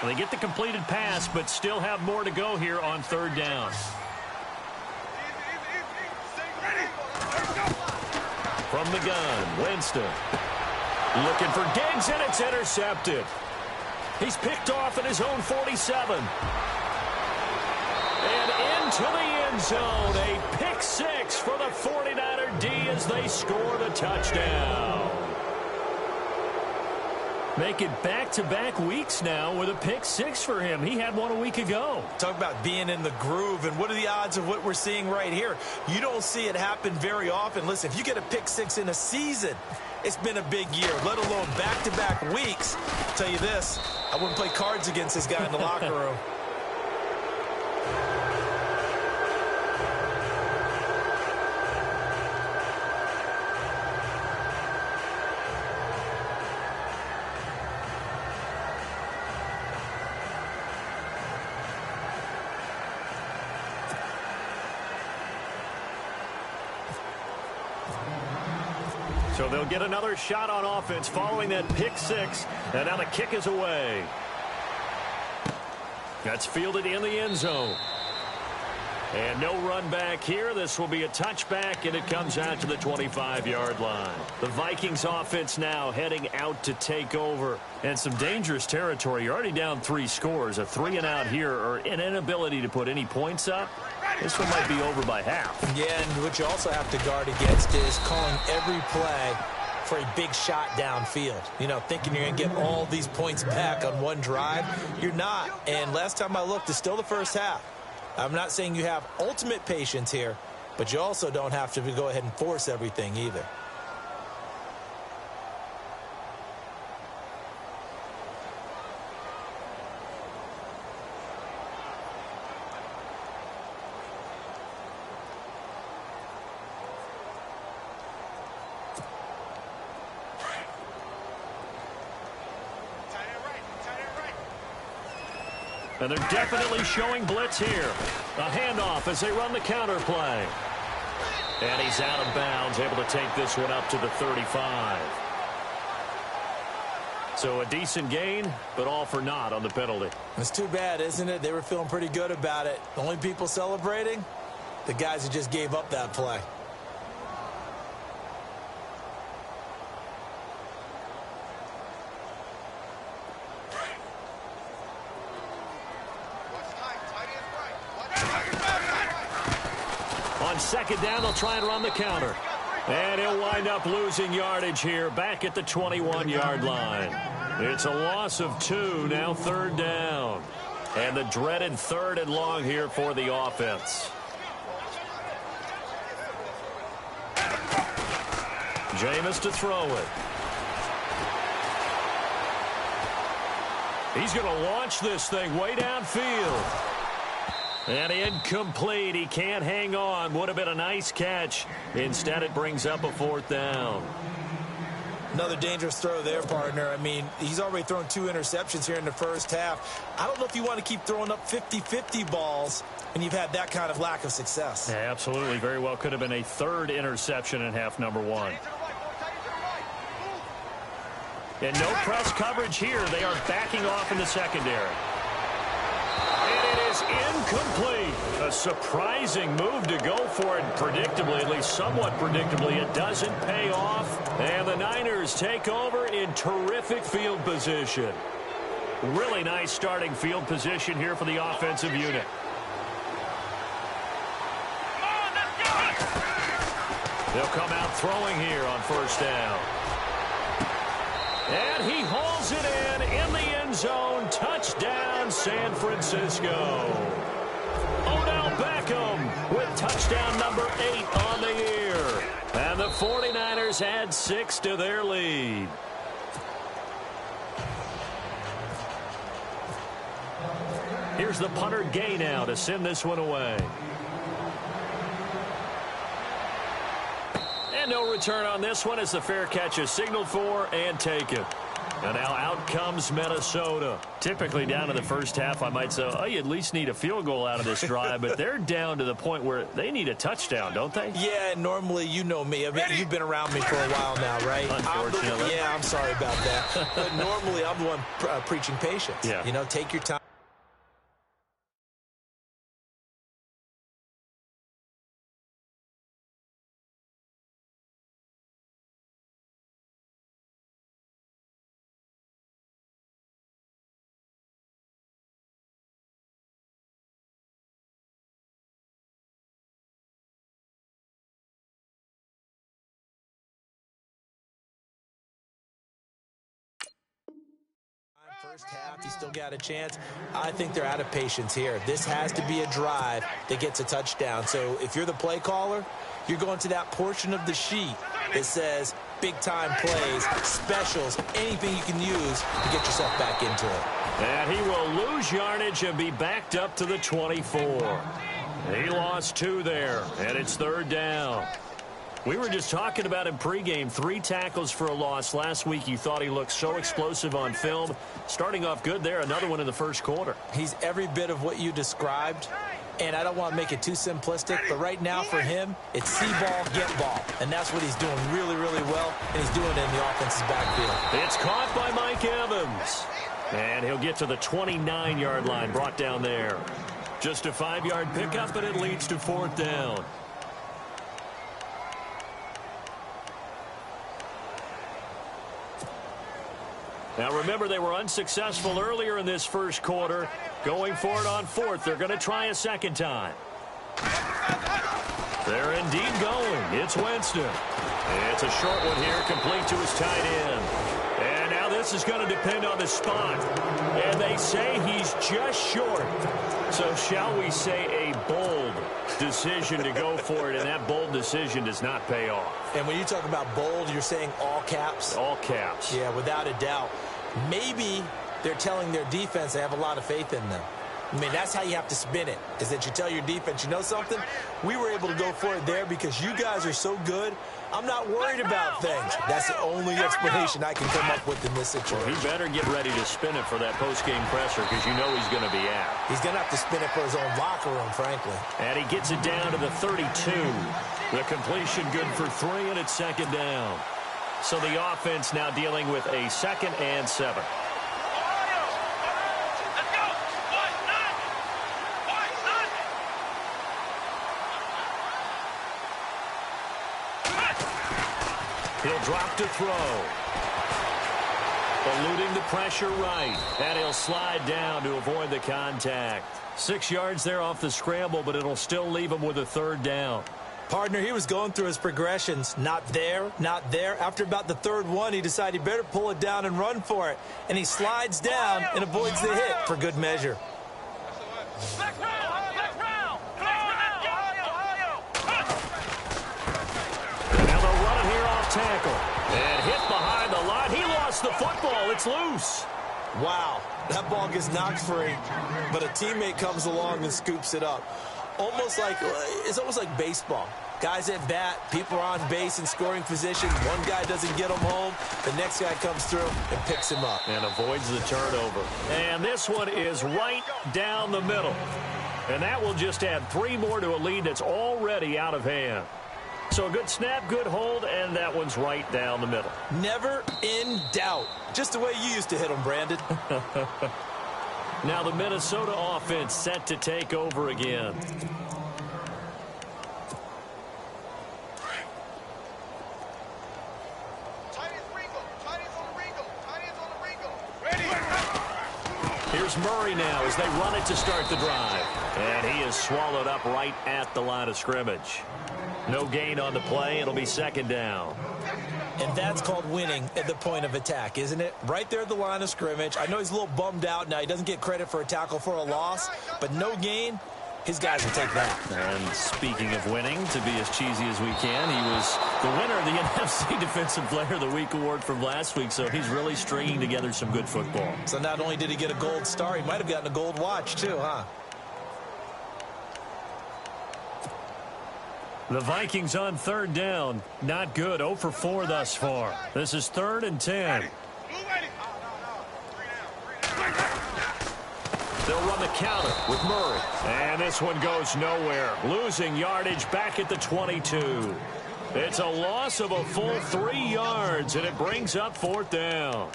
They get the completed pass, but still have more to go here on third down. From the gun, Winston. Looking for Diggs, and it's intercepted. He's picked off at his own 47. And into the end zone. A pick six for the 49er D as they score the touchdown. Make it back-to-back weeks now with a pick six for him. He had one a week ago. Talk about being in the groove, and what are the odds of what we're seeing right here? You don't see it happen very often. Listen, if you get a pick six in a season, it's been a big year, let alone back-to-back weeks. I'll tell you this, I wouldn't play cards against this guy in the locker room. So they'll get another shot on offense following that pick six. And now the kick is away. That's fielded in the end zone. And no run back here. This will be a touchback, and it comes out to the 25-yard line. The Vikings offense now heading out to take over. And some dangerous territory. You're already down 3 scores. A 3-and-out here, or an inability to put any points up. This one might be over by half. Yeah, and what you also have to guard against is calling every play for a big shot downfield. You know, thinking you're going to get all these points back on one drive. You're not. And last time I looked, it's still the first half. I'm not saying you have ultimate patience here, but you also don't have to go ahead and force everything either. And they're definitely showing blitz here. A handoff as they run the counter play. And he's out of bounds, able to take this one up to the 35. So a decent gain, but all for naught on the penalty. It's too bad, isn't it? They were feeling pretty good about it. The only people celebrating, the guys who just gave up that play. On second down, they'll try and run the counter. And he'll wind up losing yardage here back at the 21-yard line. It's a loss of 2, now third down. And the dreaded 3rd and long here for the offense. Jameis to throw it. He's going to launch this thing way downfield. And incomplete. He can't hang on. Would have been a nice catch. Instead, it brings up a 4th down. Another dangerous throw there, partner. I mean, he's already thrown 2 interceptions here in the first half. I don't know if you want to keep throwing up 50-50 balls when you've had that kind of lack of success. Yeah, absolutely. Very well could have been a 3rd interception in half number 1. And no press coverage here. They are backing off in the secondary. Incomplete. A surprising move to go for it predictably, at least somewhat predictably. It doesn't pay off, and the Niners take over in terrific field position. Really nice starting field position here for the offensive unit. They'll come out throwing here on first down. And he hauls it in the end zone. Touchdown, San Francisco. Odell Beckham with touchdown number 8 on the year. And the 49ers add 6 to their lead. Here's the punter Gay now to send this one away. And no return on this one as the fair catch is signaled for and taken. And now out comes Minnesota. Typically down in the first half, I might say, oh, you at least need a field goal out of this drive, but they're down to the point where they need a touchdown, don't they? Yeah, normally, you know me. I mean, you've been around me for a while now, right? Unfortunately. I'm sorry about that. But normally, I'm the one preaching patience. Yeah. You know, take your time. First half, he still got a chance. I think they're out of patience here. This has to be a drive that gets a touchdown. So if you're the play caller, you're going to that portion of the sheet that says big-time plays, specials, anything you can use to get yourself back into it. And he will lose yardage and be backed up to the 24. He lost 2 there, and it's 3rd down. We were just talking about him pregame, 3 tackles for a loss. Last week you thought he looked so explosive on film. Starting off good there, another one in the first quarter. He's every bit of what you described, and I don't want to make it too simplistic, but right now for him, it's see ball, get ball. And that's what he's doing really, really well, and he's doing it in the offense's backfield. It's caught by Mike Evans. And he'll get to the 29-yard line, brought down there. Just a 5-yard pickup, and it leads to 4th down. Now, remember, they were unsuccessful earlier in this first quarter. Going for it on 4th. They're going to try a second time. They're indeed going. It's Winston. It's a short one here, complete to his tight end. And now this is going to depend on the spot. And they say he's just short. So shall we say a bold decision to go for it, and that bold decision does not pay off. And when you talk about bold, you're saying all caps? All caps. Yeah, without a doubt. Maybe they're telling their defense they have a lot of faith in them. I mean, that's how you have to spin it, is that you tell your defense, you know something? We were able to go for it there because you guys are so good. I'm not worried about things. That's the only explanation I can come up with in this situation. Well, he better get ready to spin it for that post-game presser because you know he's going to be out. He's going to have to spin it for his own locker room, frankly. And he gets it down to the 32. The completion good for 3, and it's 2nd down. So the offense now dealing with a 2nd and 7. He'll drop to throw. Eluding the pressure right. And he'll slide down to avoid the contact. 6 yards there off the scramble, but it'll still leave him with a 3rd down. Partner, he was going through his progressions. Not there, not there. After about the 3rd one, he decided he better pull it down and run for it. And he slides down and avoids the hit for good measure. Tackle and hit behind the line. He lost the football. It's loose. Wow, that ball gets knocked free, but a teammate comes along and scoops it up. It's almost like baseball. Guys at bat, people are on base in scoring position. One guy doesn't get him home. The next guy comes through and picks him up. And avoids the turnover. And this one is right down the middle. And that will just add 3 more to a lead that's already out of hand. So a good snap, good hold, and that one's right down the middle. Never in doubt. Just the way you used to hit them, Brandon. Now the Minnesota offense set to take over again. Here's Murray now as they run it to start the drive. And he is swallowed up right at the line of scrimmage. No gain on the play. It'll be 2nd down. And that's called winning at the point of attack, isn't it? Right there at the line of scrimmage. I know he's a little bummed out now. He doesn't get credit for a tackle for a loss, but no gain. His guys will take that. And speaking of winning, to be as cheesy as we can, he was the winner of the NFC Defensive Player of the Week award from last week, so he's really stringing together some good football. So not only did he get a gold star, he might have gotten a gold watch too, huh? The Vikings on 3rd down. Not good. 0 for 4 thus far. This is 3rd and 10. They'll run the counter with Murray. And this one goes nowhere. Losing yardage back at the 22. It's a loss of a full 3 yards, and it brings up 4th down.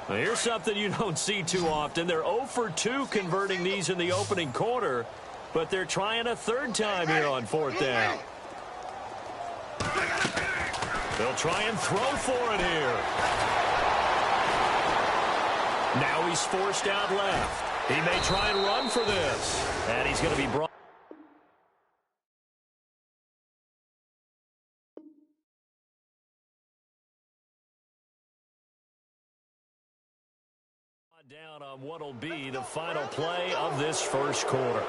Now here's something you don't see too often. They're 0 for 2 converting these in the opening quarter, but they're trying a 3rd time here on 4th down. They'll try and throw for it here. Now he's forced out left. He may try and run for this. And he's going to be brought down on what will be the final play of this first quarter.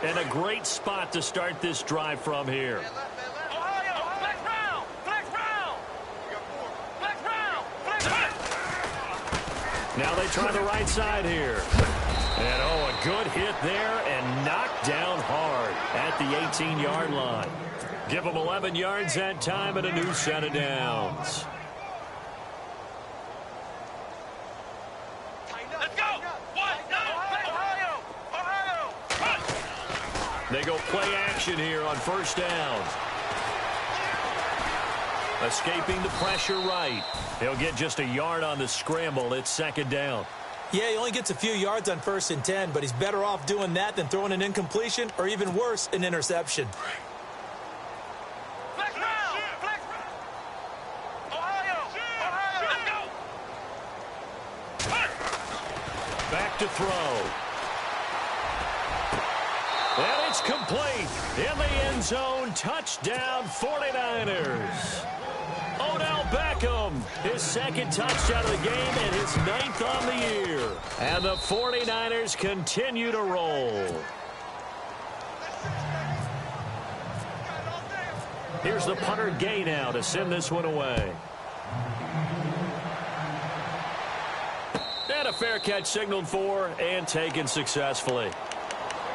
And a great spot to start this drive from here. Now they try the right side here. And, oh, a good hit there and knocked down hard at the 18-yard line. Give them 11 yards that time and a new set of downs. Let's go! They go play action here on 1st down. Escaping the pressure right. He'll get just a yard on the scramble. It's 2nd down. Yeah, he only gets a few yards on 1st and 10, but he's better off doing that than throwing an incompletion or even worse, an interception. Flex round! Flex round! Ohio! Back to throw. And it's complete. In the end zone, touchdown 49ers. Odell Beckham, his 2nd touchdown of the game and his 9th on the year. And the 49ers continue to roll. Here's the punter Gay now to send this one away. And a fair catch signaled for and taken successfully.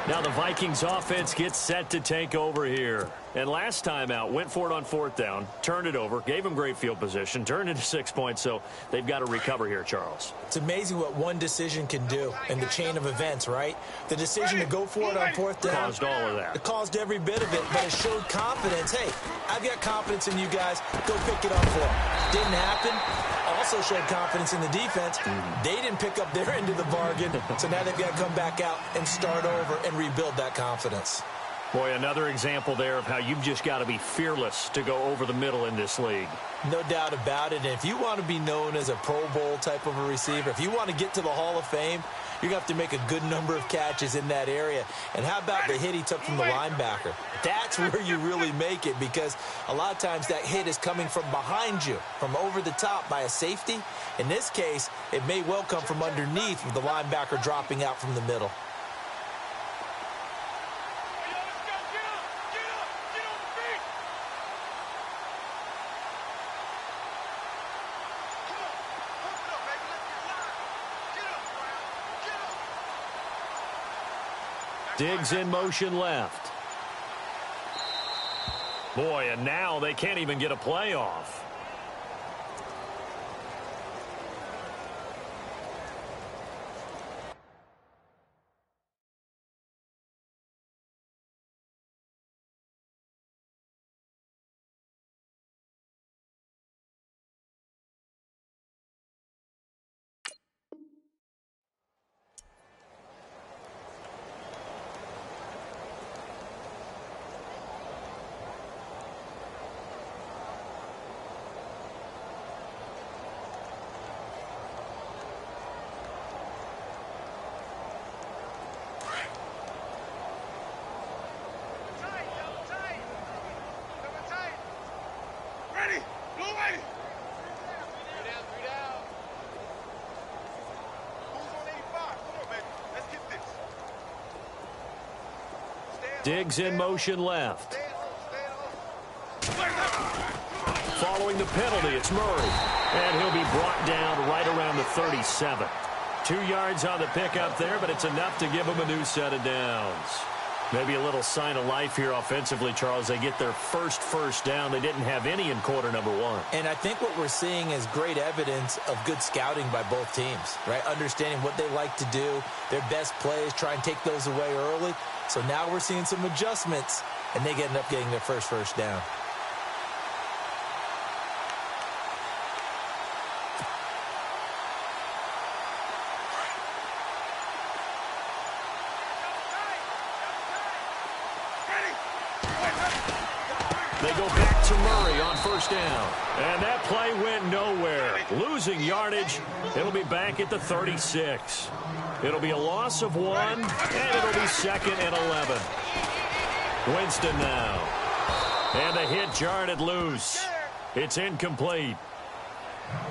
Now the Vikings offense gets set to take over here. And last time out, went for it on 4th down, turned it over, gave them great field position, turned into 6 points, so they've got to recover here, Charles. It's amazing what one decision can do in the chain of events, right? The decision to go for it on 4th down. Caused all of that. It caused every bit of it, but it showed confidence. Hey, I've got confidence in you guys. Go pick it up for them. Didn't happen. Also showed confidence in the defense. They didn't pick up their end of the bargain, so now they've got to come back out and start over and rebuild that confidence. Boy, another example there of how you've just got to be fearless to go over the middle in this league. No doubt about it. And if you want to be known as a Pro Bowl type of a receiver, if you want to get to the Hall of Fame, you're going to have to make a good number of catches in that area. And how about the hit he took from the linebacker? That's where you really make it, because a lot of times that hit is coming from behind you, from over the top by a safety. In this case, it may well come from underneath with the linebacker dropping out from the middle. Diggs in motion left. Boy, and now they can't even get a play off. Diggs in motion left. Follow throwing the penalty. It's Murray. And he'll be brought down right around the 37. 2 yards on the pickup there, but it's enough to give him a new set of downs. Maybe a little sign of life here offensively, Charles. They get their first down. They didn't have any in quarter number 1. And I think what we're seeing is great evidence of good scouting by both teams, right? Understanding what they like to do, their best plays, try and take those away early. So now we're seeing some adjustments, and they end up getting their first down. They go back to Murray on first down. And that play went nowhere. Losing yardage. It'll be back at the 36. It'll be a loss of 1, and it'll be 2nd and 11. Winston now. And the hit jarred it loose. It's incomplete.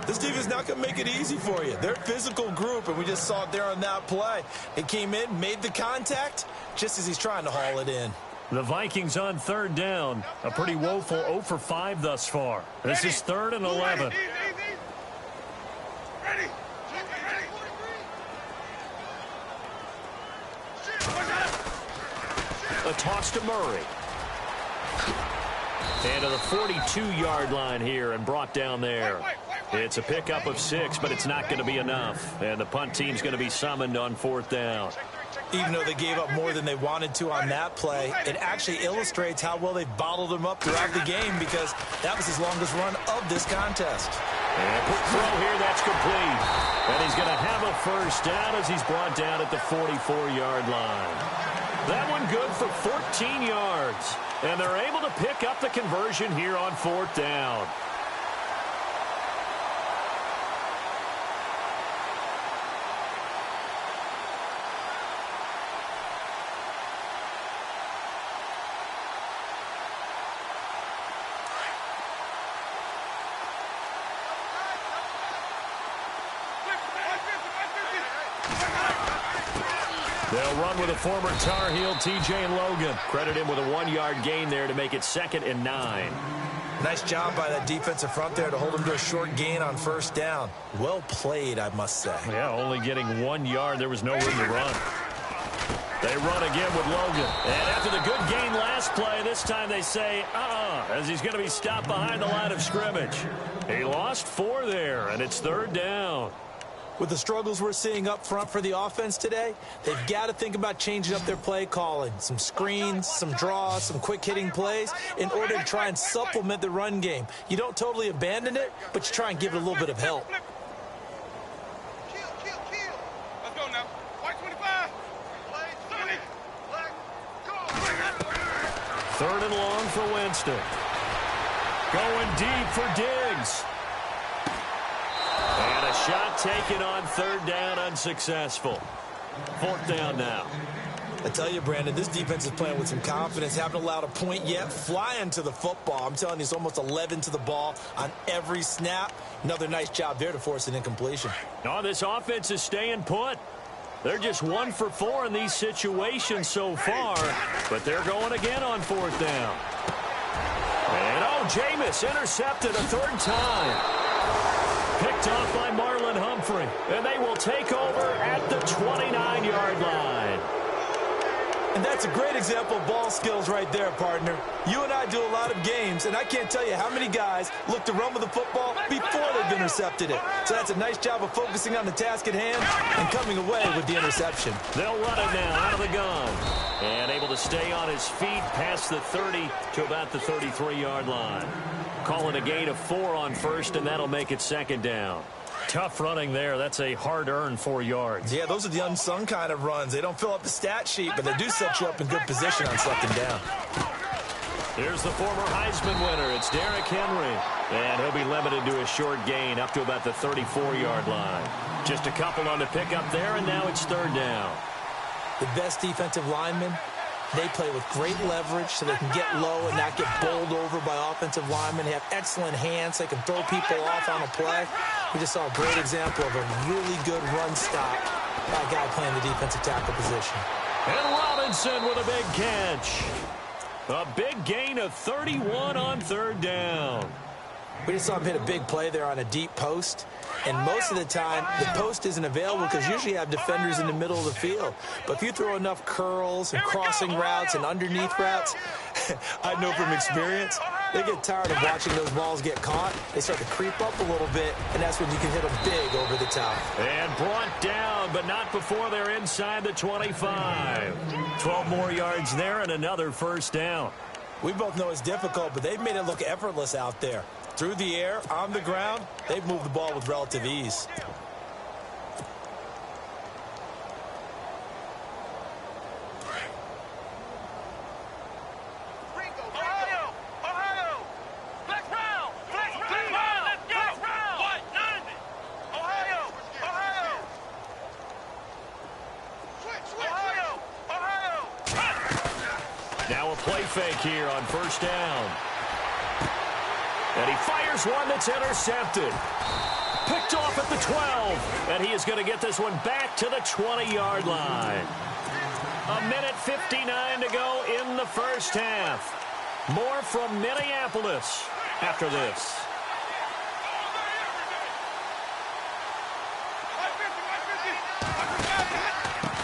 This team is not going to make it easy for you. They're a physical group, and we just saw it there on that play. It came in, made the contact, just as he's trying to haul it in. The Vikings on 3rd down. A pretty woeful 0 for 5 thus far. This is 3rd and 11. A toss to Murray. And to the 42-yard line here and brought down there. It's a pickup of 6, but it's not going to be enough. And the punt team's going to be summoned on 4th down. Even though they gave up more than they wanted to on that play, it actually illustrates how well they've bottled them up throughout the game, because that was his longest run of this contest. And a quick throw here, that's complete. And he's going to have a first down as he's brought down at the 44-yard line. That one good for 14 yards. And they're able to pick up the conversion here on 4th down. They'll run with a former Tar Heel, T.J. Logan. Credit him with a 1-yard gain there to make it 2nd and 9. Nice job by that defensive front there to hold him to a short gain on 1st down. Well played, I must say. Yeah, only getting 1 yard. There was no room to run. They run again with Logan. And after the good gain last play, this time they say, as he's going to be stopped behind the line of scrimmage. He lost 4 there, and it's 3rd down. With the struggles we're seeing up front for the offense today, they've got to think about changing up their play calling. Some screens, some draws, some quick-hitting plays in order to try and supplement the run game. You don't totally abandon it, but you try and give it a little bit of help. Let's go now. White 25. 3rd and long for Winston. Going deep for Diggs. And a shot taken on 3rd down, unsuccessful. 4th down now. I tell you, Brandon, this defense is playing with some confidence. Haven't allowed a point yet. Flying to the football. I'm telling you, it's almost 11 to the ball on every snap. Another nice job there to force an incompletion. Oh, this offense is staying put. They're just 1 for 4 in these situations so far, but they're going again on 4th down. And, Jameis intercepted a 3rd time. Picked off by Marlon Humphrey, and they will take over at the 29-yard line. And that's a great example of ball skills right there, partner. You and I do a lot of games, and I can't tell you how many guys look to run with the football before they've intercepted it. So that's a nice job of focusing on the task at hand and coming away with the interception. They'll run it now out of the gun. And able to stay on his feet past the 30 to about the 33-yard line. Calling a gain of 4 on 1st, and that'll make it 2nd down. Tough running there. That's a hard-earned 4 yards. Yeah, those are the unsung kind of runs. They don't fill up the stat sheet, but they do set you up in good position on 2nd down. Here's the former Heisman winner. It's Derrick Henry. And he'll be limited to a short gain up to about the 34-yard line. Just a couple on the pickup there, and now it's 3rd down. The best defensive linemen, they play with great leverage so they can get low and not get bowled over by offensive linemen. They have excellent hands. They can throw people off on a play. We just saw a great example of a really good run stop by a guy playing the defensive tackle position. And Robinson with a big catch. A big gain of 31 on 3rd down. We just saw him hit a big play there on a deep post. And most of the time, the post isn't available because usually you have defenders in the middle of the field. But if you throw enough curls and crossing routes and underneath routes, I know from experience, they get tired of watching those balls get caught. They start to creep up a little bit, and that's when you can hit them big over the top. And brought down, but not before they're inside the 25. 12 more yards there and another first down. We both know it's difficult, but they've made it look effortless out there. Through the air, on the ground, they've moved the ball with relative ease. Now a play fake here on first down. And he fires one that's intercepted. Picked off at the 12. And he is going to get this one back to the 20-yard line. 1:59 to go in the first half. More from Minneapolis after this.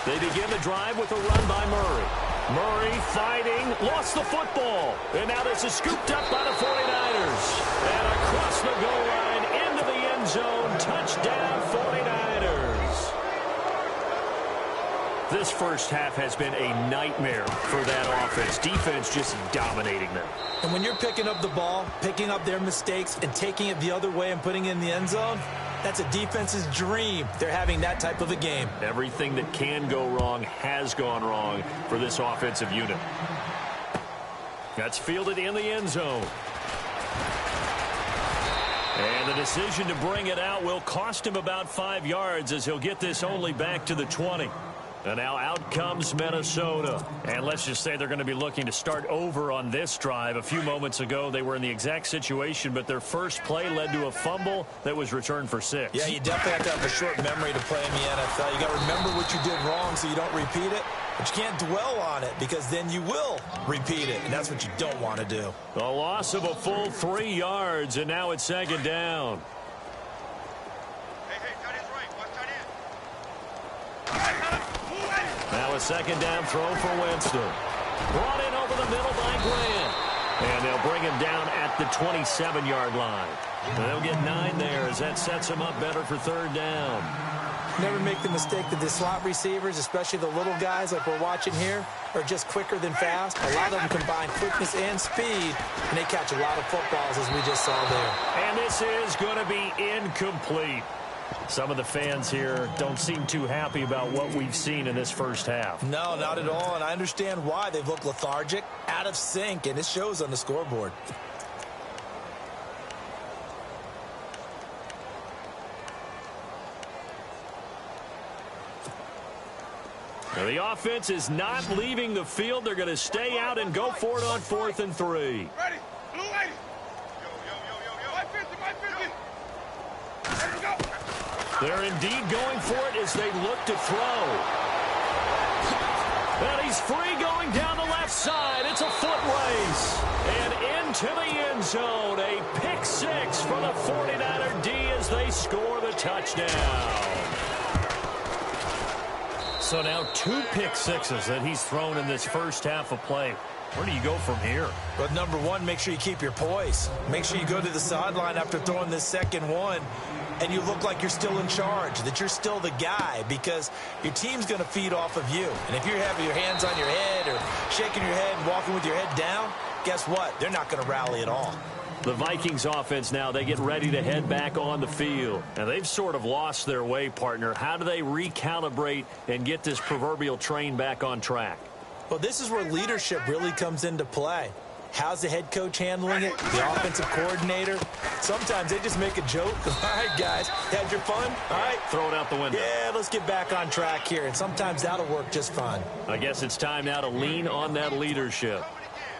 They begin the drive with a run by Murray. Murray fighting, lost the football. And now this is scooped up by the 49ers. And across the goal line into the end zone. Touchdown 49ers. This first half has been a nightmare for that offense. Defense just dominating them. And when you're picking up the ball, picking up their mistakes, and taking it the other way and putting it in the end zone, that's a defense's dream. They're having that type of a game. Everything that can go wrong has gone wrong for this offensive unit. That's fielded in the end zone. And the decision to bring it out will cost him about 5 yards as he'll get this only back to the 20. And now out comes Minnesota. And let's just say they're going to be looking to start over on this drive. A few moments ago, they were in the exact situation, but their first play led to a fumble that was returned for 6. Yeah, you definitely have to have a short memory to play in the NFL. You got to remember what you did wrong so you don't repeat it. But you can't dwell on it because then you will repeat it, and that's what you don't want to do. A loss of a full 3 yards, and now it's second down. Now a second down throw for Winston. Brought in over the middle by Grant. And they'll bring him down at the 27-yard line. And they'll get 9 there as that sets him up better for third down. Never make the mistake that the slot receivers, especially the little guys like we're watching here, are just quicker than fast. A lot of them combine quickness and speed, and they catch a lot of footballs as we just saw there. And this is going to be incomplete. Some of the fans here don't seem too happy about what we've seen in this first half. No, not at all, and I understand why. They've looked lethargic, out of sync, and it shows on the scoreboard. Now the offense is not leaving the field. They're going to stay out and go for it on 4th and 3. Ready. Blue lady. Yo. My 50. There we go. They're indeed going for it as they look to throw. And he's free going down the left side. It's a foot race. And into the end zone. A pick 6 for the 49er D as they score the touchdown. So now 2 pick sixes that he's thrown in this first half of play. Where do you go from here? But number one, make sure you keep your poise. Make sure you go to the sideline after throwing this second one, and you look like you're still in charge, that you're still the guy, because your team's going to feed off of you. And if you're having your hands on your head or shaking your head and walking with your head down, guess what? They're not going to rally at all. The Vikings offense now, they get ready to head back on the field. And they've sort of lost their way, partner. How do they recalibrate and get this proverbial train back on track? Well, this is where leadership really comes into play. How's the head coach handling it? The offensive coordinator? Sometimes they just make a joke. All right, guys, had your fun? All right. Throw it out the window. Yeah, let's get back on track here. And sometimes that'll work just fine. I guess it's time now to lean on that leadership.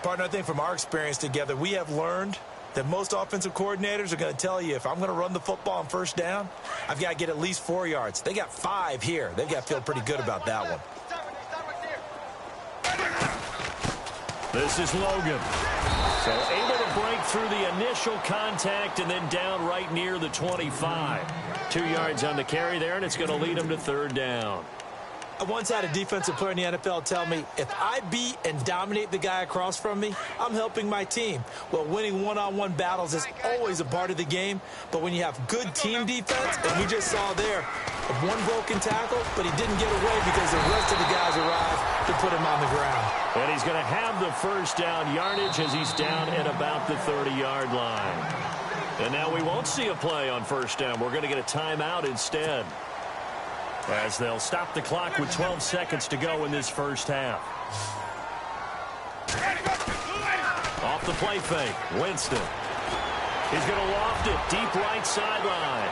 Partner, I think from our experience together, we have learned that most offensive coordinators are going to tell you, if I'm going to run the football on first down, I've got to get at least 4 yards. They got 5 here. They've got to feel pretty good about that one. This is Logan. So able to They'll break through the initial contact and then down right near the 25. 2 yards on the carry there, and it's going to lead them to third down. I once had a defensive player in the NFL tell me, if I beat and dominate the guy across from me, I'm helping my team. Well, winning one-on-one battles is always a part of the game, but when you have good team defense, and we just saw there, one broken tackle, but he didn't get away because the rest of the guys arrived to put him on the ground. And he's going to have the first down yardage as he's down at about the 30-yard line. And now we won't see a play on first down. We're going to get a timeout instead, as they'll stop the clock with 12 seconds to go in this first half. Off the play fake, Winston. He's going to loft it deep right sideline.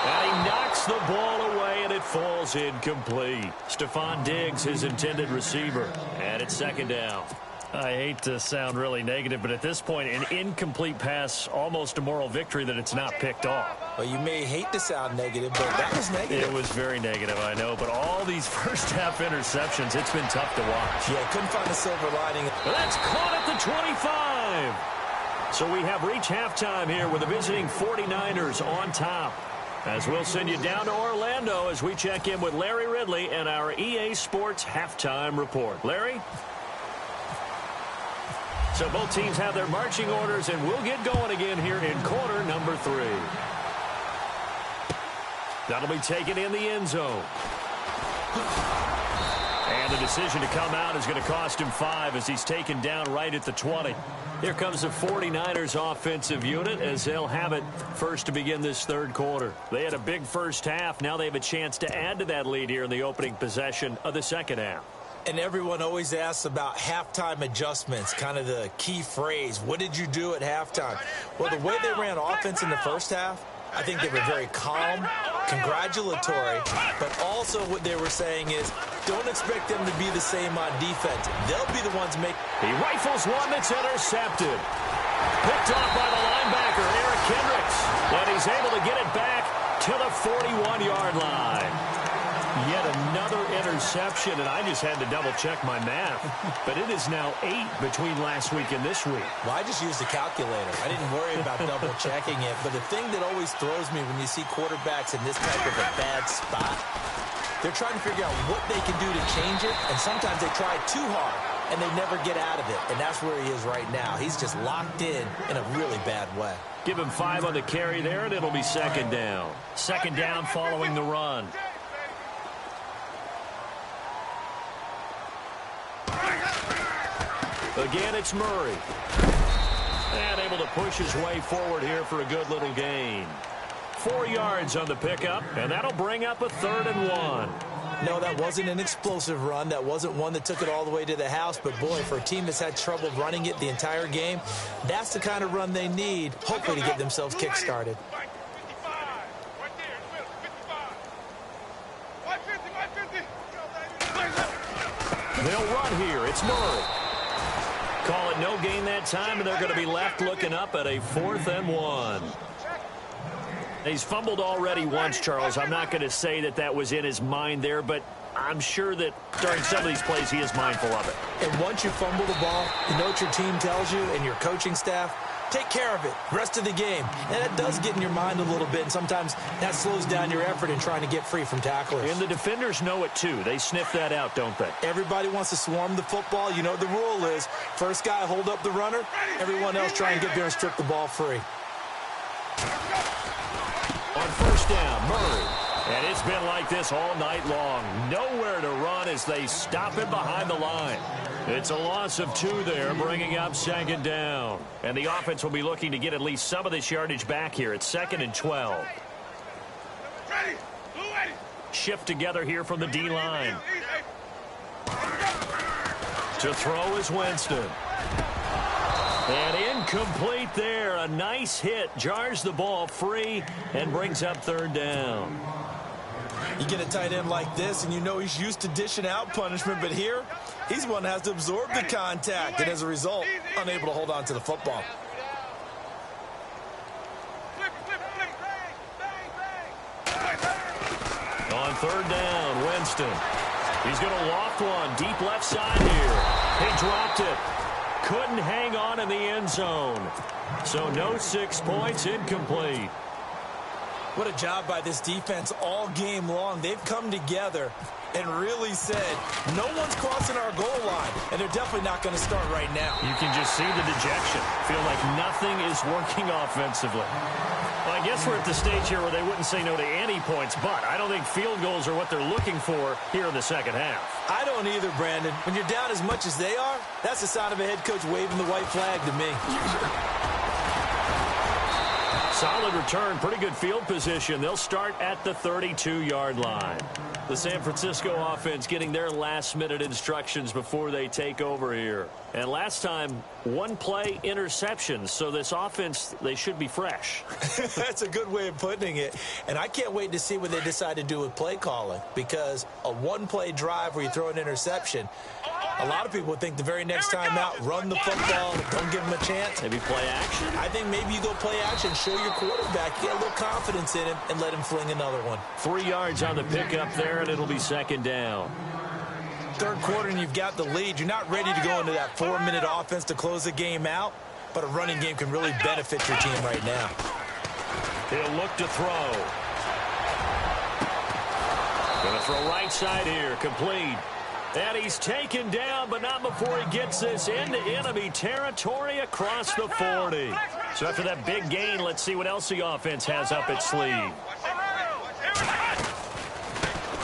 And he knocks the ball away, and it falls incomplete. Stephon Diggs, his intended receiver. And it's second down. I hate to sound really negative, but at this point, an incomplete pass, almost a moral victory that it's not picked off. Well, you may hate to sound negative, but that was negative. It was very negative, I know. But all these first-half interceptions, it's been tough to watch. Yeah, couldn't find a silver lining. That's caught at the 25. So we have reached halftime here with the visiting 49ers on top. As we'll send you down to Orlando as we check in with Larry Ridley and our EA Sports halftime report. Larry? So both teams have their marching orders, and we'll get going again here in quarter number 3. That'll be taken in the end zone. And the decision to come out is going to cost him 5 as he's taken down right at the 20. Here comes the 49ers offensive unit as they'll have it first to begin this third quarter. They had a big first half. Now they have a chance to add to that lead here in the opening possession of the second half. And everyone always asks about halftime adjustments, kind of the key phrase. What did you do at halftime? Well, the way they ran offense in the first half, I think they were very calm, congratulatory, but also what they were saying is don't expect them to be the same on defense. They'll be the ones make. He rifles one that's intercepted. Picked off by the linebacker, Eric Kendricks. And he's able to get it back to the 41-yard line. Yet another interception, and I just had to double-check my math. But it is now 8 between last week and this week. Well, I just used a calculator. I didn't worry about double-checking it. But the thing that always throws me when you see quarterbacks in this type of a bad spot, they're trying to figure out what they can do to change it, and sometimes they try too hard, and they never get out of it. And that's where he is right now. He's just locked in a really bad way. Give him 5 on the carry there, and it'll be second down. Second down following the run. Again, it's Murray. And able to push his way forward here for a good little gain. 4 yards on the pickup, and that'll bring up a 3rd and 1. No, that wasn't an explosive run. That wasn't one that took it all the way to the house. But, boy, for a team that's had trouble running it the entire game, that's the kind of run they need, hopefully, to get themselves kick-started. They'll run here. It's Murray. Call it no gain that time, and they're going to be left looking up at a 4th and 1. He's fumbled already once, Charles. I'm not going to say that that was in his mind there, but I'm sure that during some of these plays he is mindful of it. And once you fumble the ball, you know what your team tells you and your coaching staff? Take care of it rest of the game. And it does get in your mind a little bit, and sometimes that slows down your effort in trying to get free from tacklers. And the defenders know it, too. They sniff that out, don't they? Everybody wants to swarm the football. You know what the rule is. First guy hold up the runner. Everyone else try and get there and strip the ball free. On first down, Murray. And it's been like this all night long. Nowhere to run as they stop him behind the line. It's a loss of 2 there, bringing up second down. And the offense will be looking to get at least some of this yardage back here. It's 2nd and 12. Shift together here from the D-line. To throw is Winston. And incomplete there. A nice hit. Jars the ball free and brings up 3rd down. You get a tight end like this, and you know he's used to dishing out punishment, but here, he's one that has to absorb the contact, and as a result, unable to hold on to the football. On 3rd down, Winston. He's going to loft one deep left side here. He dropped it. couldn't hang on in the end zone. So no 6 points, incomplete. What a job by this defense all game long. They've come together and really said, no one's crossing our goal line, and they're definitely not going to start right now. You can just see the dejection. Feel like nothing is working offensively. Well, I guess we're at the stage here where they wouldn't say no to any points, but I don't think field goals are what they're looking for here in the second half. I don't either, Brandon. When you're down as much as they are, that's the sign of a head coach waving the white flag to me. Solid return, pretty good field position. They'll start at the 32-yard line. The San Francisco offense getting their last-minute instructions before they take over here. And last time, one-play interceptions. So this offense, they should be fresh. That's a good way of putting it. And I can't wait to see what they decide to do with play calling. Because a one-play drive where you throw an interception, a lot of people think the very next time out, run the football, don't give them a chance. Maybe play action? I think maybe you go play action, show your quarterback, get a little confidence in him, and let him fling another one. 3 yards on the pickup there, and it'll be second down. Third quarter, and you've got the lead. You're not ready to go into that 4-minute offense to close the game out, but a running game can really benefit your team right now. He'll look to throw. Going to throw right side here, complete. And he's taken down, but not before he gets this into enemy territory across the 40. So after that big gain, let's see what else the offense has up its sleeve.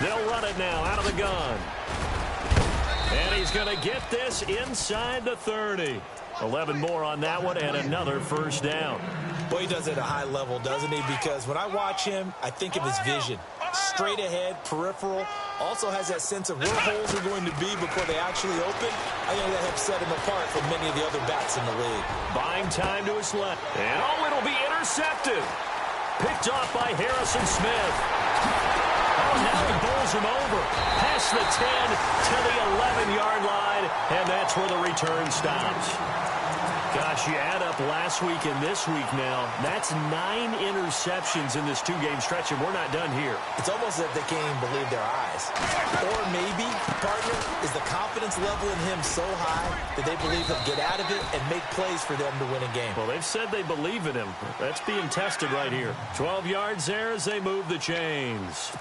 They'll run it now out of the gun. And he's going to get this inside the 30. 11 more on that one and another first down. Well, he does it at a high level, doesn't he? Because when I watch him, I think of his vision. Straight ahead, peripheral, also has that sense of where holes are going to be before they actually open. I think that helps set him apart from many of the other backs in the league. Buying time to his left. And oh, it'll be intercepted. Picked off by Harrison Smith. Oh, now he bowls him over. Past the 10 to the 11-yard line, and that's where the return stops. Gosh, you add up last week and this week now, that's 9 interceptions in this 2-game stretch, and we're not done here. It's almost as if they can't even believe their eyes. Or maybe, partner, is the confidence level in him so high that they believe he'll get out of it and make plays for them to win a game. Well, they've said they believe in him. That's being tested right here. 12 yards there as they move the chains.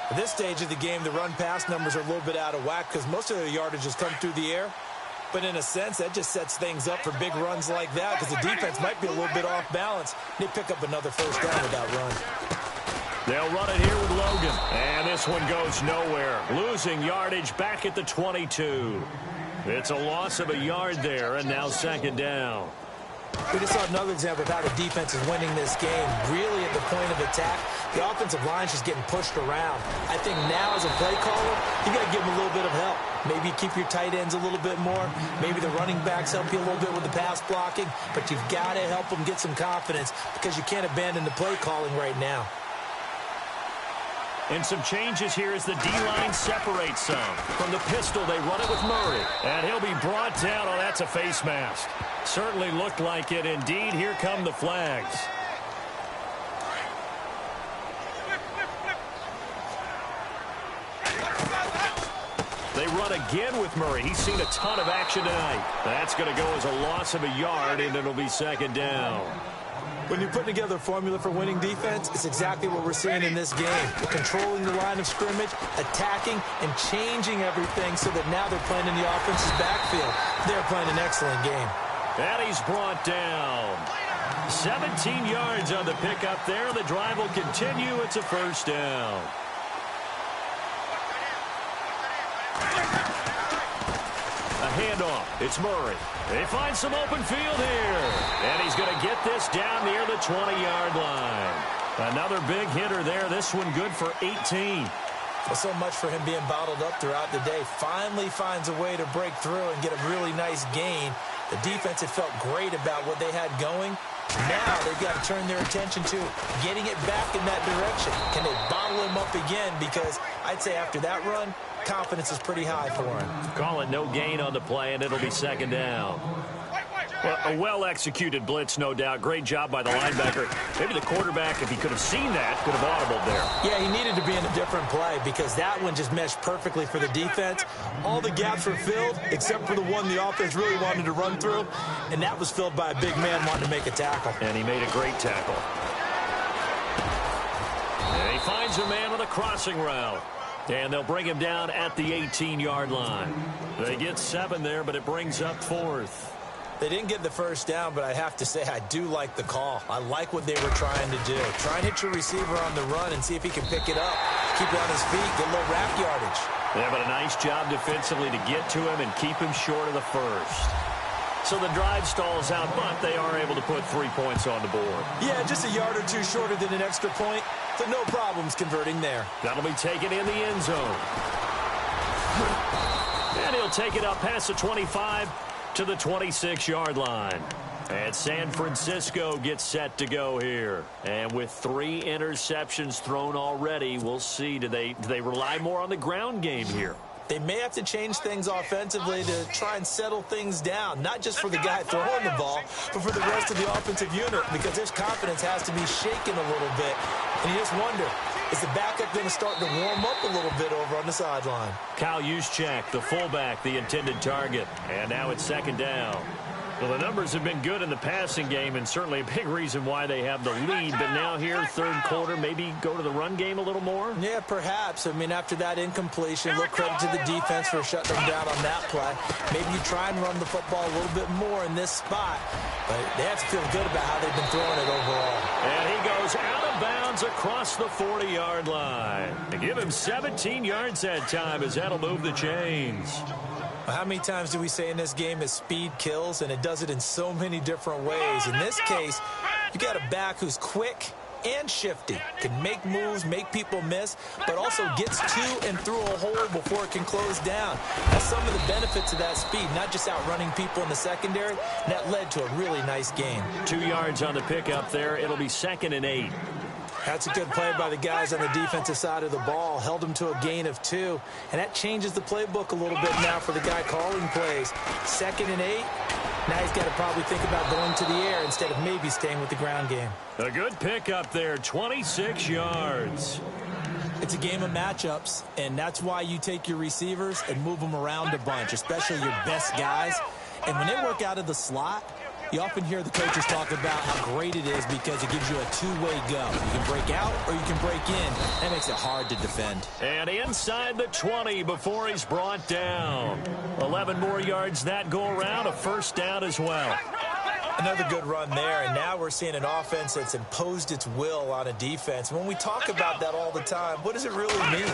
At this stage of the game, the run-pass numbers are a little bit out of whack because most of their yardage has come through the air. But in a sense, that just sets things up for big runs like that because the defense might be a little bit off balance. They pick up another first down with that run. They'll run it here with Logan. And this one goes nowhere. Losing yardage back at the 22. It's a loss of a yard there, and now second down. We just saw another example of how the defense is winning this game. Really at the point of attack, the offensive line's just getting pushed around. I think now as a play caller, you got to give them a little bit of help. Maybe keep your tight ends a little bit more. Maybe the running backs help you a little bit with the pass blocking. But you've got to help them get some confidence because you can't abandon the play calling right now. And some changes here as the D-line separates some. From the pistol, they run it with Murray. And he'll be brought down. Oh, that's a face mask. Certainly looked like it. Indeed, here come the flags. They run again with Murray. He's seen a ton of action tonight. That's going to go as a loss of a yard, and it'll be second down. When you're putting together a formula for winning defense, it's exactly what we're seeing in this game. Controlling the line of scrimmage, attacking, and changing everything so that now they're playing in the offense's backfield. They're playing an excellent game. And he's brought down. 17 yards on the pickup there. The drive will continue. It's a first down. A handoff. It's Murray. They find some open field here. And he's going to get this down near the 20-yard line. Another big hitter there. This one good for 18. Well, so much for him being bottled up throughout the day. Finally finds a way to break through and get a really nice gain. The defense had felt great about what they had going. Now they've got to turn their attention to getting it back in that direction. Can they bottle him up again? Because I'd say after that run, confidence is pretty high for him. Call it no gain on the play, and it'll be second down. Well, a well-executed blitz, no doubt. Great job by the linebacker. Maybe the quarterback, if he could have seen that, could have audibled there. Yeah, he needed to be in a different play because that one just meshed perfectly for the defense. All the gaps were filled except for the one the offense really wanted to run through, and that was filled by a big man wanting to make a tackle. And he made a great tackle. And he finds a man on the crossing route. And they'll bring him down at the 18-yard line. They get 7 there, but it brings up 4th. They didn't get the first down, but I have to say I do like the call. I like what they were trying to do. Try and hit your receiver on the run and see if he can pick it up. Keep it on his feet, get a little rack yardage. Yeah, but a nice job defensively to get to him and keep him short of the first. So the drive stalls out, but they are able to put 3 points on the board. Yeah, just a yard or two shorter than an extra point. So no problems converting there. That'll be taken in the end zone. And he'll take it up past the 25 to the 26-yard line. And San Francisco gets set to go here. And with 3 interceptions thrown already, we'll see. Do they rely more on the ground game here? They may have to change things offensively to try and settle things down, not just for the guy throwing the ball, but for the rest of the offensive unit, because his confidence has to be shaken a little bit. And you just wonder, is the backup going to start to warm up a little bit over on the sideline? Kyle Juszczyk, the fullback, the intended target. And now it's 2nd down. Well, the numbers have been good in the passing game, and certainly a big reason why they have the lead. But now here, 3rd quarter, maybe go to the run game a little more? Yeah, perhaps. I mean, after that incompletion, a little credit to the defense for shutting them down on that play. Maybe you try and run the football a little bit more in this spot. But they have to feel good about how they've been throwing it overall. And he goes out of bounds across the 40-yard line. They give him 17 yards that time as that'll move the chains. How many times do we say in this game is speed kills, and it does it in so many different ways. In this case, you got a back who's quick and shifty, can make moves, make people miss, but also gets to and through a hole before it can close down. That's some of the benefits of that speed, not just outrunning people in the secondary, and that led to a really nice game. 2 yards on the pickup there. It'll be 2nd and 8. That's a good play by the guys on the defensive side of the ball. Held them to a gain of 2. And that changes the playbook a little bit now for the guy calling plays. 2nd and 8. Now he's got to probably think about going to the air instead of maybe staying with the ground game. A good pickup there, 26 yards. It's a game of matchups, and that's why you take your receivers and move them around a bunch, especially your best guys. And when they work out of the slot, you often hear the coaches talk about how great it is because it gives you a two-way go. You can break out or you can break in. That makes it hard to defend. And inside the 20 before he's brought down. 11 more yards that go around, a 1st down as well. Another good run there, and now we're seeing an offense that's imposed its will on a defense. When we talk about that all the time, what does it really mean?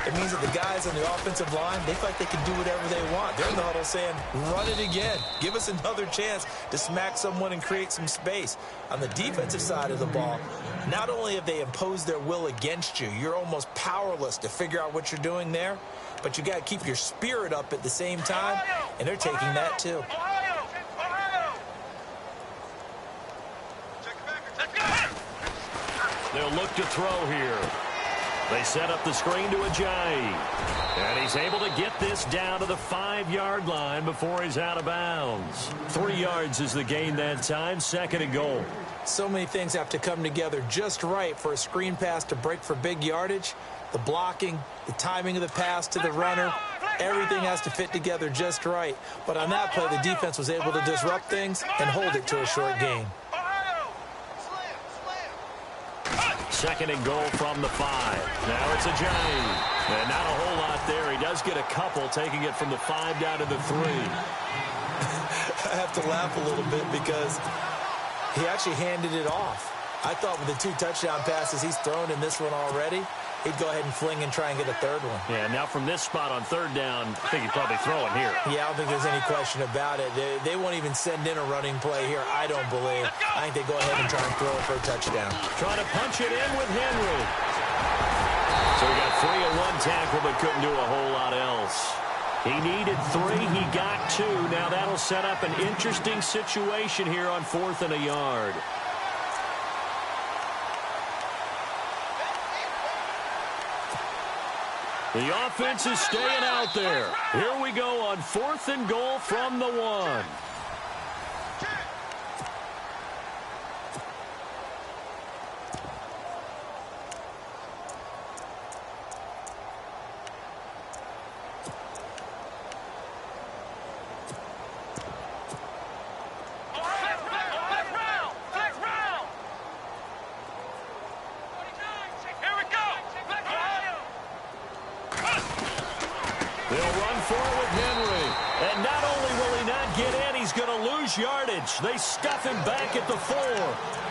It means that the guys on the offensive line, they feel like they can do whatever they want. They're in the huddle saying, run it again. Give us another chance to smack someone and create some space. On the defensive side of the ball, not only have they imposed their will against you, you're almost powerless to figure out what you're doing there, but you got to keep your spirit up at the same time, and they're taking that too. They'll look to throw here. They set up the screen to Ajayi. And he's able to get this down to the 5-yard line before he's out of bounds. 3 yards is the gain that time, 2nd and goal. So many things have to come together just right for a screen pass to break for big yardage. The blocking, the timing of the pass to the runner, everything has to fit together just right. But on that play, the defense was able to disrupt things and hold it to a short gain. 2nd and goal from the 5. Now it's Ajayi. And not a whole lot there. He does get a couple, taking it from the 5 down to the 3. I have to laugh a little bit because he actually handed it off. I thought with the 2 touchdown passes he's thrown in this one already, he'd go ahead and fling and try and get a 3rd one. Yeah, now from this spot on 3rd down, I think he'd probably throw it here. Yeah, I don't think there's any question about it. They won't even send in a running play here, I don't believe. I think they go ahead and try and throw it for a touchdown. Trying to punch it in with Henry. So he got 3 in 1 tackle, but couldn't do a whole lot else. He needed 3. He got 2. Now that'll set up an interesting situation here on 4th and a yard. The offense is staying out there. Here we go on 4th and goal from the 1. They'll run for it with Henry. And not only will he not get in, he's going to lose yardage. They stuff him back at the 4.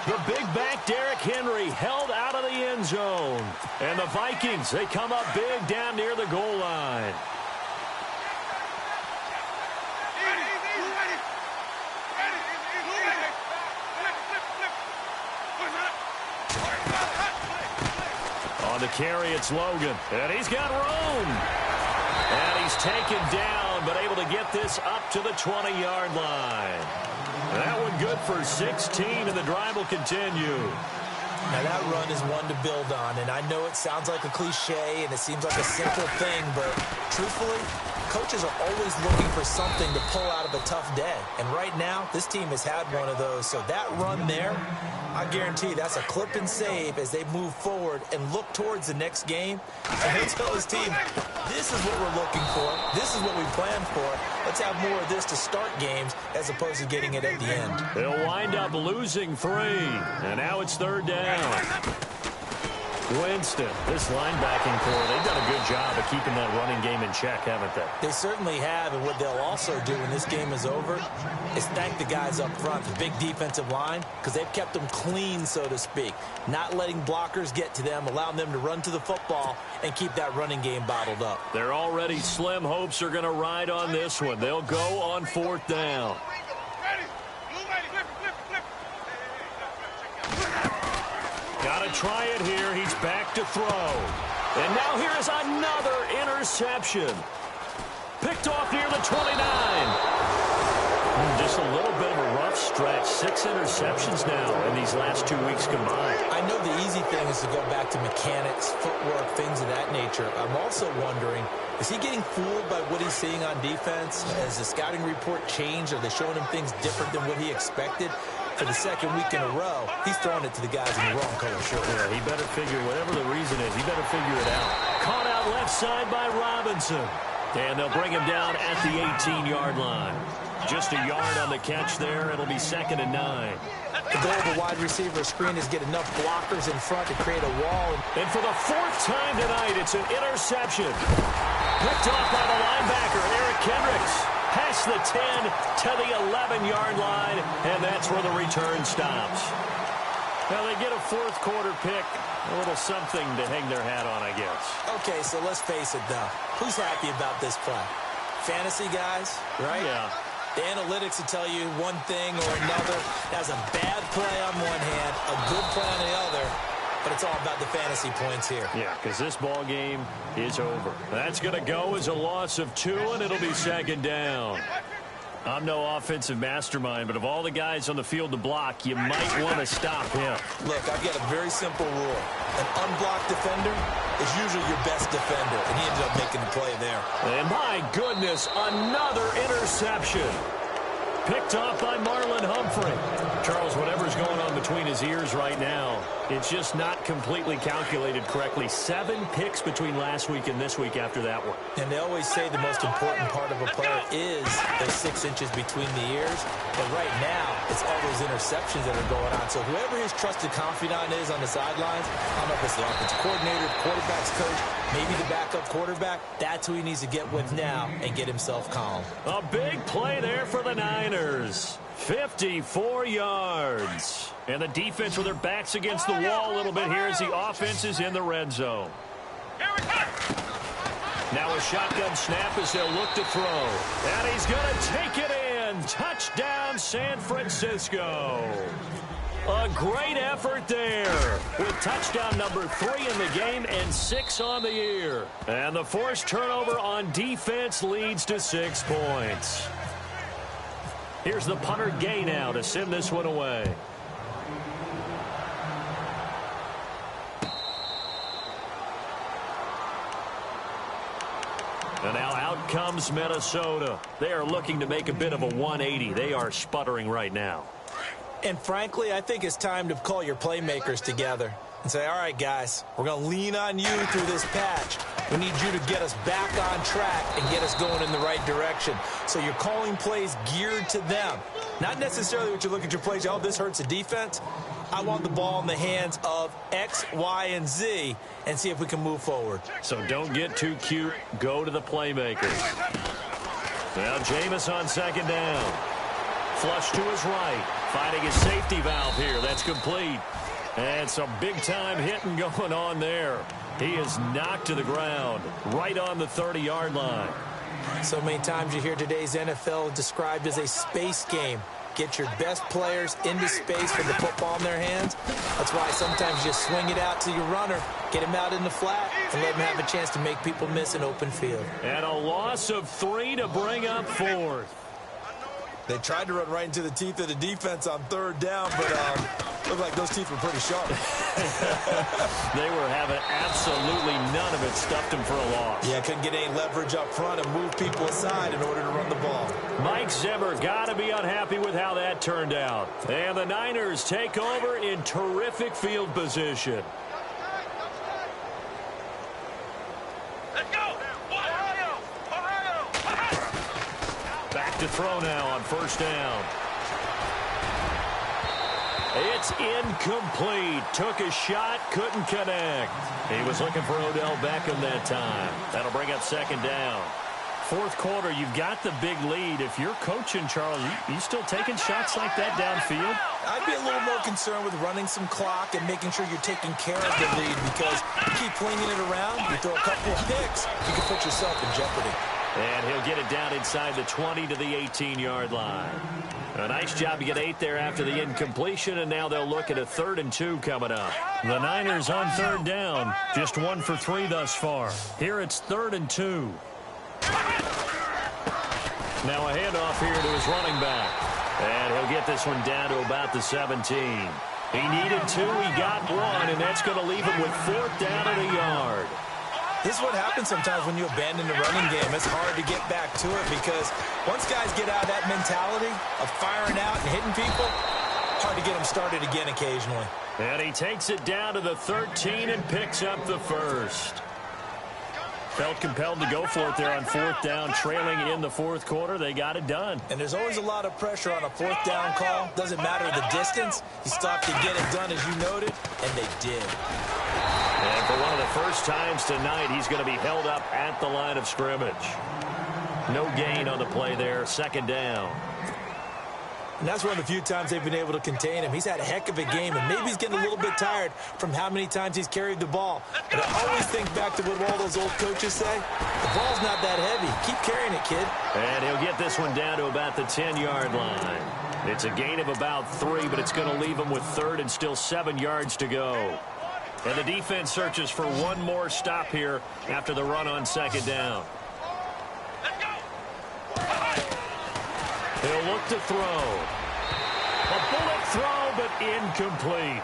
The big back, Derrick Henry, held out of the end zone. And the Vikings, they come up big down near the goal line. On the carry, it's Logan. And he's got room. And he's taken down, but able to get this up to the 20-yard line. That one good for 16, and the drive will continue. Now, that run is one to build on, and I know it sounds like a cliche, and it seems like a simple thing, but truthfully, coaches are always looking for something to pull out of a tough day. And right now, this team has had one of those. So that run there, I guarantee that's a clip and save as they move forward and look towards the next game. And he'll tell his team, this is what we're looking for. This is what we planned for. Let's have more of this to start games as opposed to getting it at the end. They'll wind up losing 3. And now it's 3rd down. Winston, this linebacking core, they've done a good job of keeping that running game in check, haven't they? They certainly have, and what they'll also do when this game is over is thank the guys up front, the big defensive line, because they've kept them clean, so to speak, not letting blockers get to them, allowing them to run to the football and keep that running game bottled up. Their already slim hopes are going to ride on this one. They'll go on 4th down. Got to try it here. He's back to throw. And now here is another interception. Picked off near the 29. Just a little bit of a rough stretch. 6 interceptions now in these last 2 weeks combined. I know the easy thing is to go back to mechanics, footwork, things of that nature. I'm also wondering, is he getting fooled by what he's seeing on defense? Has the scouting report changed? Are they showing him things different than what he expected? For the 2nd week in a row, he's throwing it to the guys in the wrong color shirt. Yeah, he better figure, whatever the reason is, he better figure it out. Caught out left side by Robinson. And they'll bring him down at the 18-yard line. Just a yard on the catch there. It'll be 2nd and 9. The goal of the wide receiver screen is get enough blockers in front to create a wall. And for the 4th time tonight, it's an interception. Picked off by the linebacker, Eric Kendricks. Past the 10 to the 11-yard line, and that's where the return stops. Now they get a 4th quarter pick, a little something to hang their hat on, I guess. Okay, so let's face it, though. Who's happy about this play? Fantasy guys, right? Yeah. The analytics will tell you one thing or another. That's a bad play on one hand, a good play on the other. But it's all about the fantasy points here. Yeah, because this ball game is over. That's going to go as a loss of 2, and it'll be 2nd down. I'm no offensive mastermind, but of all the guys on the field to block, you might want to stop him. Look, I've got a very simple rule. An unblocked defender is usually your best defender, and he ended up making the play there. And my goodness, another interception. Picked off by Marlon Humphrey. Charles, whatever's going on between his ears right now, it's just not completely calculated correctly. 7 picks between last week and this week after that one. And they always say the most important part of a player is those 6 inches between the ears. But right now, it's all those interceptions that are going on. So whoever his trusted confidant is on the sidelines, I don't know if it's the offensive coordinator, the quarterback's coach, maybe the backup quarterback, that's who he needs to get with now and get himself calm. A big play there for the Niners. 54 yards. And the defense with their backs against the wall a little bit here as the offense is in the red zone. Now a shotgun snap as they'll look to throw. And he's going to take it in. Touchdown, San Francisco. A great effort there with touchdown number 3 in the game and 6 on the year. And the forced turnover on defense leads to 6 points. Here's the punter Gay now to send this one away. And now out comes Minnesota. They are looking to make a bit of a 180. They are sputtering right now. And frankly, I think it's time to call your playmakers together and say, all right, guys, we're going to lean on you through this patch. We need you to get us back on track and get us going in the right direction. So you're calling plays geared to them. Not necessarily what you look at your plays, oh, this hurts the defense. I want the ball in the hands of X, Y, and Z and see if we can move forward. So don't get too cute. Go to the playmakers. Now Jameis on second down. Flush to his right. Finding his safety valve here. That's complete. And some big-time hitting going on there. He is knocked to the ground right on the 30-yard line. So many times you hear today's NFL described as a space game. Get your best players into space with the football in their hands. That's why sometimes you just swing it out to your runner, get him out in the flat, and let him have a chance to make people miss an open field. And a loss of 3 to bring up fourth. They tried to run right into the teeth of the defense on third down, but looked like those teeth were pretty sharp. They were having absolutely none of it. Stuffed them for a loss. Yeah, couldn't get any leverage up front and move people aside in order to run the ball. Mike Zimmer got to be unhappy with how that turned out. And the Niners take over in terrific field position. Back to throw now on first down. It's incomplete. Took a shot, couldn't connect. He was looking for Odell Beckham that time. That'll bring up second down. Fourth quarter, you've got the big lead. If you're coaching, Charles, you still taking shots like that downfield? I'd be a little more concerned with running some clock and making sure you're taking care of the lead, because you keep flinging it around, you throw a couple of picks, you can put yourself in jeopardy. And he'll get it down inside the 20 to the 18-yard line. A nice job to get 8 there after the incompletion, and now they'll look at a 3rd and 2 coming up. The Niners on third down, just 1 for 3 thus far. Here it's 3rd and 2. Now a handoff here to his running back. And he'll get this one down to about the 17. He needed 2, he got 1, and that's going to leave him with 4th down at a yard. This is what happens sometimes when you abandon the running game. It's hard to get back to it, because once guys get out of that mentality of firing out and hitting people, hard to get them started again occasionally. And he takes it down to the 13 and picks up the first. Felt compelled to go for it there on 4th down, trailing in the 4th quarter. They got it done. And there's always a lot of pressure on a 4th down call. Doesn't matter the distance. You stop to get it done, as you noted, and they did. And for one of the first times tonight, he's going to be held up at the line of scrimmage. No gain on the play there, 2nd down. And that's one of the few times they've been able to contain him. He's had a heck of a game, and maybe he's getting a little bit tired from how many times he's carried the ball. But I always think back to what all those old coaches say. The ball's not that heavy. Keep carrying it, kid. And he'll get this one down to about the 10-yard line. It's a gain of about 3, but it's going to leave him with 3rd and still 7 yards to go. And the defense searches for one more stop here after the run on 2nd down. He'll look to throw. A bullet throw, but incomplete.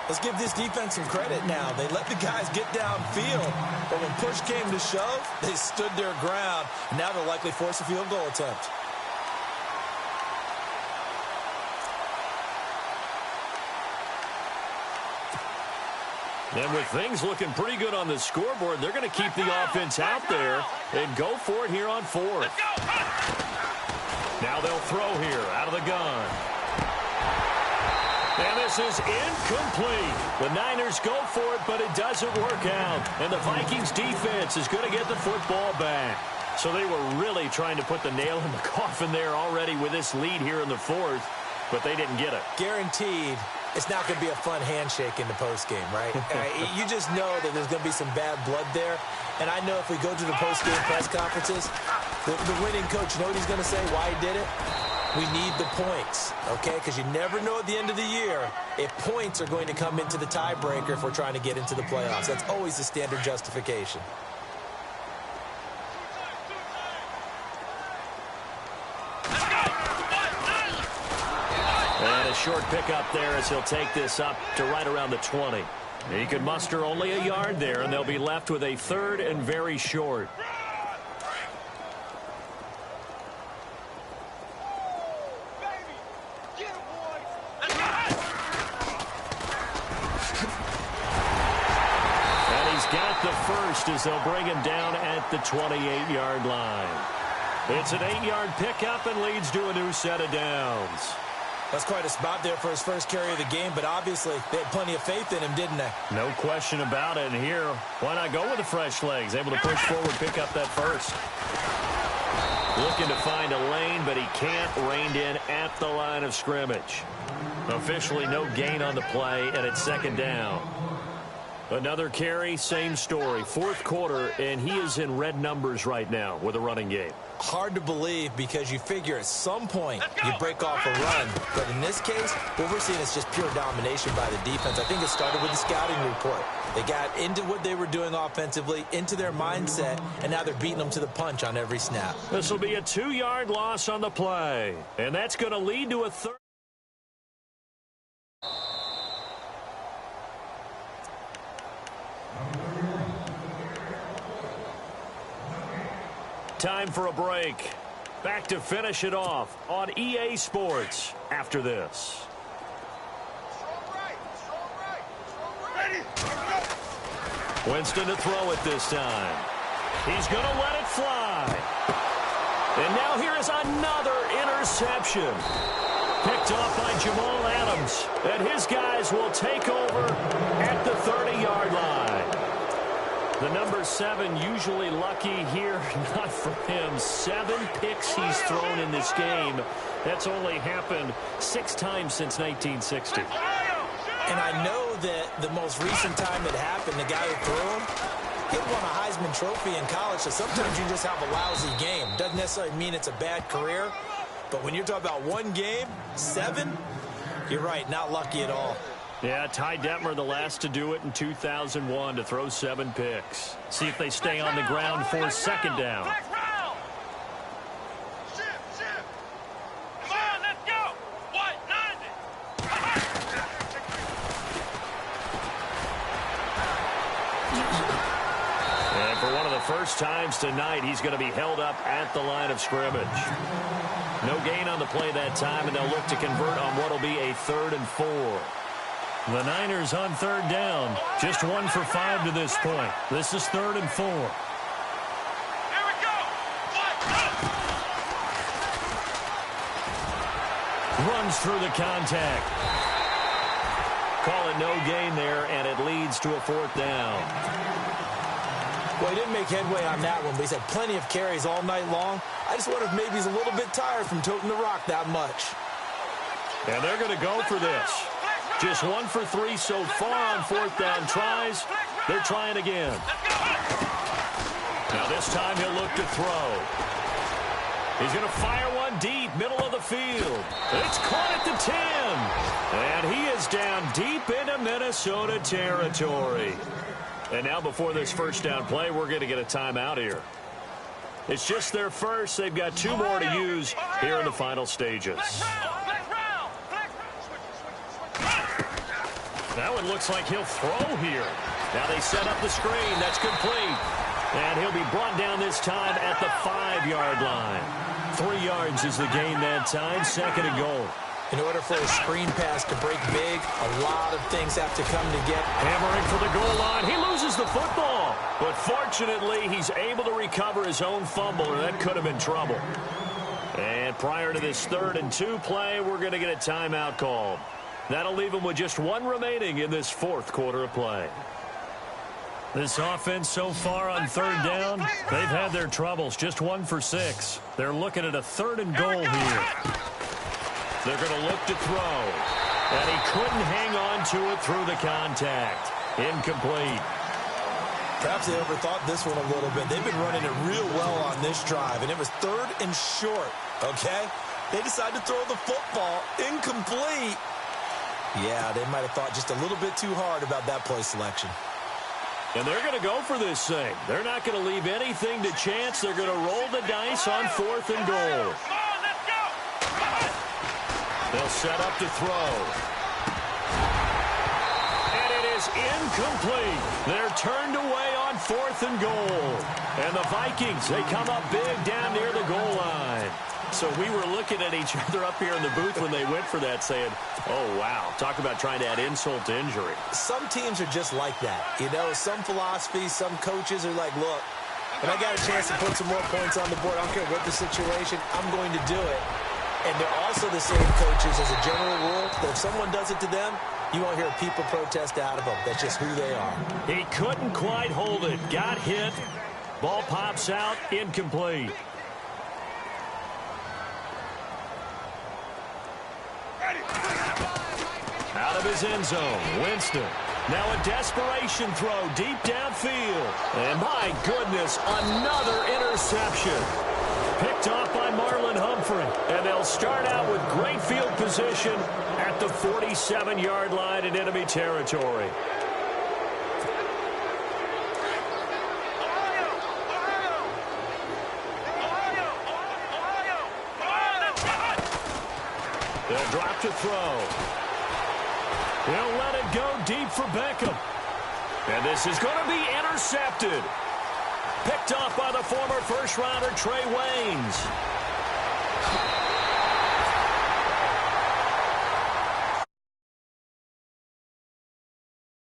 Let's give this defense some credit now. They let the guys get downfield, but when push came to shove, they stood their ground. Now they'll likely force a field goal attempt. And with things looking pretty good on the scoreboard, they're going to keep the offense out there and go for it here on 4th. Now they'll throw here out of the gun. And this is incomplete. The Niners go for it, but it doesn't work out. And the Vikings defense is going to get the football back. So they were really trying to put the nail in the coffin there already with this lead here in the 4th, but they didn't get it. Guaranteed. It's not going to be a fun handshake in the postgame, right? You just know that there's going to be some bad blood there. And I know if we go to the postgame press conferences, the winning coach, you know what he's going to say, why he did it? We need the points, okay? Because you never know at the end of the year if points are going to come into the tiebreaker if we're trying to get into the playoffs. That's always the standard justification. And a short pickup there as he'll take this up to right around the 20. He could muster only a yard there, and they'll be left with a 3rd and very short. And he's got up the first as they'll bring him down at the 28-yard line. It's an 8-yard pickup and leads to a new set of downs. That's quite a spot there for his first carry of the game, but obviously they had plenty of faith in him, didn't they? No question about it. And here, why not go with the fresh legs? Able to push forward, pick up that first. Looking to find a lane, but he can't. Reined in at the line of scrimmage. Officially no gain on the play, and it's second down. Another carry, same story. Fourth quarter, and he is in red numbers right now with a running game. Hard to believe because you figure at some point you break off a run. But in this case, what we're seeing is just pure domination by the defense. I think it started with the scouting report. They got into what they were doing offensively, into their mindset, and now they're beating them to the punch on every snap. This will be a 2-yard loss on the play, and that's going to lead to a third. Time for a break. Back to finish it off on EA Sports after this. Winston to throw it this time. He's going to let it fly. And now here is another interception. Picked off by Jamal Adams. And his guys will take over at the 30-yard line. The number 7 usually lucky here, not for him. 7 picks he's thrown in this game. That's only happened 6 times since 1960. And I know that the most recent time it happened, the guy who threw him, he won a Heisman Trophy in college, so sometimes you just have a lousy game. Doesn't necessarily mean it's a bad career, but when you're talking about one game, 7, you're right, not lucky at all. Yeah, Ty Detmer, the last to do it in 2001, to throw 7 picks. See if they stay on the ground for second down. Come on, let's go. What? 90. And for one of the first times tonight, he's going to be held up at the line of scrimmage. No gain on the play that time, and they'll look to convert on what will be a 3rd and 4. The Niners on 3rd down. Just 1 for 5 to this point. This is 3rd and 4. Here we go. Runs through the contact. Call it no gain there, and it leads to a 4th down. Well, he didn't make headway on that one, but he's had plenty of carries all night long. I just wonder if maybe he's a little bit tired from toting the rock that much. And they're going to go for this. Just 1 for 3 so far on 4th down tries. They're trying again. Now this time he'll look to throw. He's going to fire one deep, middle of the field. It's caught at the 10. And he is down deep into Minnesota territory. And now before this first down play, we're going to get a timeout here. It's just their first. They've got 2 more to use here in the final stages. That one looks like he'll throw here. Now they set up the screen. That's complete. And he'll be brought down this time at the 5-yard line. 3 yards is the gain that time. 2nd and goal. In order for a screen pass to break big, a lot of things have to come together. Hammering for the goal line. He loses the football. But fortunately, he's able to recover his own fumble, or that could have been trouble. And prior to this 3rd and 2 play, we're going to get a timeout called. That'll leave him with just 1 remaining in this 4th quarter of play. This offense so far on 3rd down, they've had their troubles. Just 1 for 6. They're looking at a 3rd and goal here. They're going to look to throw. And he couldn't hang on to it through the contact. Incomplete. Perhaps they overthought this one a little bit. They've been running it real well on this drive, and it was 3rd and short, okay? They decided to throw the football. Incomplete. Yeah, they might have thought just a little bit too hard about that play selection. And they're going to go for this thing. They're not going to leave anything to chance. They're going to roll the dice on 4th and goal. They'll set up to throw. And it is incomplete. They're turned away on 4th and goal. And the Vikings, they come up big down near the goal line. So we were looking at each other up here in the booth when they went for that saying, oh, wow, talk about trying to add insult to injury. Some teams are just like that. You know, some philosophies, some coaches are like, look, when I got a chance to put some more points on the board, I don't care what the situation, I'm going to do it. And they're also the same coaches as a general rule that if someone does it to them, you won't hear people protest out of them. That's just who they are. He couldn't quite hold it. Got hit. Ball pops out. Incomplete. Out of his end zone, Winston. Now a desperation throw deep downfield. And my goodness, another interception. Picked off by Marlon Humphrey. And they'll start out with great field position at the 47-yard line in enemy territory. They'll drop to throw. They'll let it go deep for Beckham. And this is going to be intercepted. Picked off by the former first-rounder Trey Waynes.